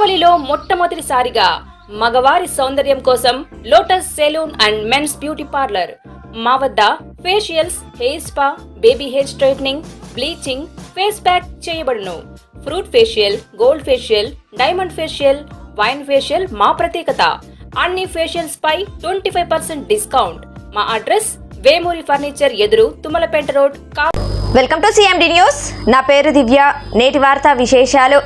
కావలిలో మొట్టమొదటిసారిగా మగవారి సౌందర్యం కోసం Lotus salon and men's beauty parlour. మా వద్ద facials, hair spa, baby hair straightening, bleaching, face pack చేయబడును. Fruit facial, gold facial, diamond facial, wine facial మా ప్రత్యేకత. అన్ని ఫేషియల్స్ పై 25% డిస్కౌంట్. మా అడ్రస్ వేమూరి ఫర్నిచర్ ఎదురు, Tummalapeta road. Welcome to CMD news. నా పేరు దివ్య. నేటి వార్తా విశేషాలు.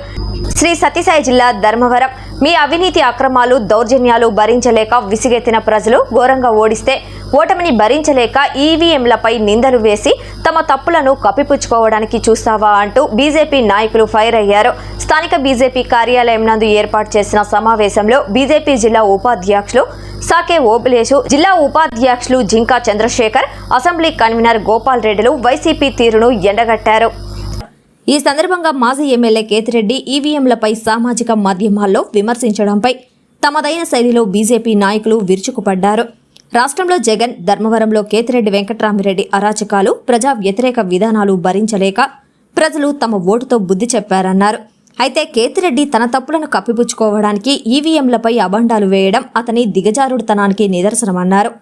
శ్రీ సత్యసాయి జిల్లా ధర్మవరం. మీ అవినీతి అక్రమాలు, దౌర్జన్యాలు భరించలేక విసిగెత్తిన ప్రజలు ఘోరంగా ఓడిస్తే ఓటమిని భరించలేక ఈవీఎంలపై నిందలు వేసి తమ తప్పులను కప్పిపుచ్చుకోవడానికి చూస్తావా అంటూ బీజేపీ నాయకులు ఫైర్ అయ్యారు. స్థానిక బీజేపీ కార్యాలయం నందు ఏర్పాటు చేసిన సమావేశంలో బీజేపీ జిల్లా ఉపాధ్యక్షులు సాకే ఓబులేసు, జిల్లా ఉపాధ్యక్షులు జింకా చంద్రశేఖర్, అసెంబ్లీ కన్వీనర్ గోపాల్ రెడ్డిలు వైసీపీ తీరును ఎండగట్టారు. ఈ సందర్భంగా మాజీ ఎమ్మెల్యే కేతిరెడ్డి ఈవీఎంలపై సామాజిక మాధ్యమాల్లో విమర్శించడంపై తమదైన శైలిలో బీజేపీ నాయకులు విరుచుకుపడ్డారు. రాష్ట్రంలో జగన్, ధర్మవరంలో కేతిరెడ్డి వెంకట్రామిరెడ్డి అరాచకాలు, ప్రజా వ్యతిరేక విధానాలు భరించలేక ప్రజలు తమ ఓటుతో బుద్ధి చెప్పారన్నారు. అయితే కేతిరెడ్డి తన తప్పులను కప్పిపుచ్చుకోవడానికి ఈవీఎంలపై అబండాలు వేయడం అతని దిగజారుడుతనానికి నిదర్శనమన్నారు.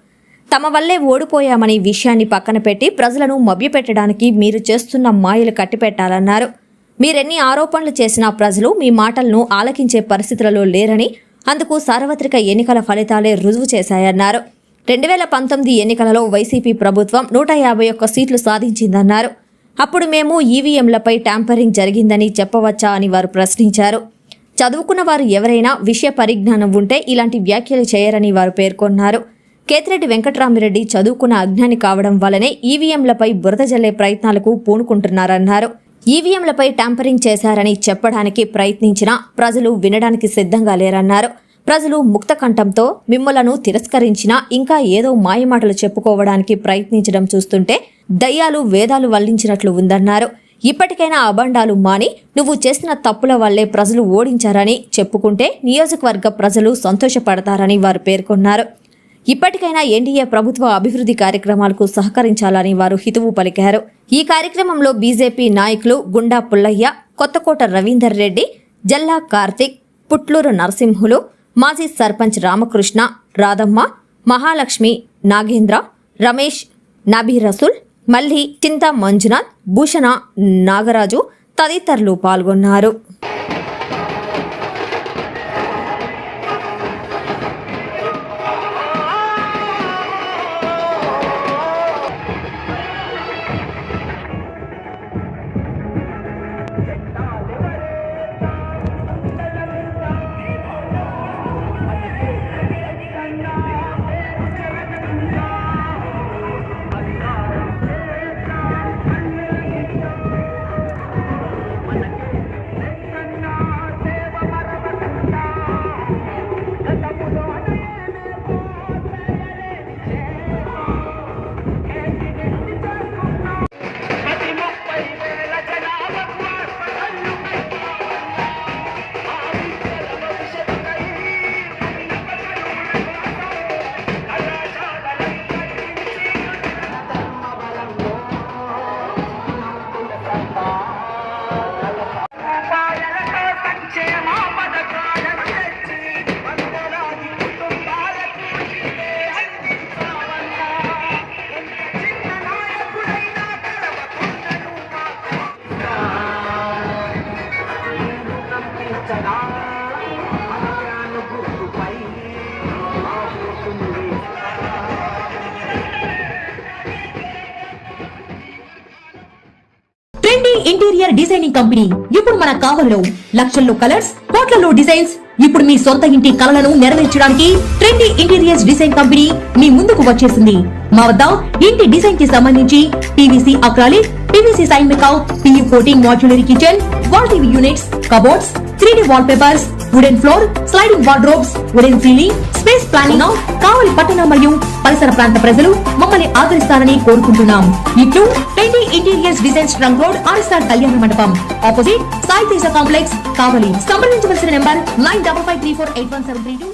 తమ వల్లే ఓడిపోయామని విషయాన్ని పక్కన పెట్టి ప్రజలను మభ్యపెట్టడానికి మీరు చేస్తున్న మాయలు కట్టిపెట్టాలన్నారు. మీరెన్ని ఆరోపణలు చేసినా ప్రజలు మీ మాటలను ఆలకించే పరిస్థితులలో లేరని, అందుకు సార్వత్రిక ఎన్నికల ఫలితాలే రుజువు చేశాయన్నారు. 2019 ఎన్నికలలో వైసీపీ ప్రభుత్వం 151 సీట్లు సాధించిందన్నారు. అప్పుడు మేము ఈవీఎంలపై ట్యాంపరింగ్ జరిగిందని చెప్పవచ్చా అని వారు ప్రశ్నించారు. చదువుకున్న వారు ఎవరైనా విషయ పరిజ్ఞానం ఉంటే ఇలాంటి వ్యాఖ్యలు చేయరని వారు పేర్కొన్నారు. కేతిరెడ్డి వెంకట్రామిరెడ్డి చదువుకున్న అజ్ఞాని కావడం వల్లనే ఈవీఎంలపై బురద జల్లే ప్రయత్నాలకు పూనుకుంటున్నారన్నారు. ఈవీఎంలపై ట్యాంపరింగ్ చేశారని చెప్పడానికి ప్రయత్నించినా ప్రజలు వినడానికి సిద్ధంగా లేరన్నారు. ప్రజలు ముక్త కంఠంతో మిమ్మలను తిరస్కరించినా ఇంకా ఏదో మాయమాటలు చెప్పుకోవడానికి ప్రయత్నించడం చూస్తుంటే దయ్యాలు వేదాలు వల్లించినట్లు ఉందన్నారు. ఇప్పటికైనా అబండాలు మాని నువ్వు చేసిన తప్పుల వల్లే ప్రజలు ఓడించారని చెప్పుకుంటే నియోజకవర్గ ప్రజలు సంతోషపడతారని వారు పేర్కొన్నారు. ఇప్పటికైనా ఎన్డీఏ ప్రభుత్వ అభివృద్ధి కార్యక్రమాలకు సహకరించాలని వారు హితవు పలికారు. ఈ కార్యక్రమంలో బీజేపీ నాయకులు గుండా పుల్లయ్య, కొత్తకోట రవీందర్ రెడ్డి, జల్లా కార్తిక్, పుట్లూరు నరసింహులు, మాజీ సర్పంచ్ రామకృష్ణ, రాధమ్మ, మహాలక్ష్మి, నాగేంద్ర, రమేష్, నబీ రసూల్, మల్లి, చింతా మంజునాథ్, భూషణ, నాగరాజు తదితరులు పాల్గొన్నారు. ఇంటీరియర్ డిజైనింగ్ కంపెనీ ఇప్పుడు మన కావలిలో లక్షల్లో కలర్స్, కోట్లలో డిజైన్స్. ఇప్పుడు మీ సొంత ఇంటి కలలను నెరవేర్చడానికి ట్రెండీ ఇంటీరియర్స్ డిజైన్ కంపెనీ మీ ముందుకు వచ్చేసింది. మా వద్ద ఇంటి డిజైన్ కి సంబంధించి పీవీసీ అక్రాలిక్, పీవీసీ సైన్ మేకౌట్, PU coating, modular kitchen, wall TV units, cupboards, 3D wall papers, wooden floor, sliding wardrobes, wooden ceiling, space planning. Kavali పట్టణ మరియు పరిసర ప్రాంత ప్రజలు మమ్మల్ని ఆదరిస్తారని కోరుకుంటున్నాం. ఇట్లు Trendy Interiors designs, trunk road, RSR Kalyana Mandapam, opposite Sai Teja complex, Kavali. సంప్రదించవలసిన నెంబర్ 9553481732.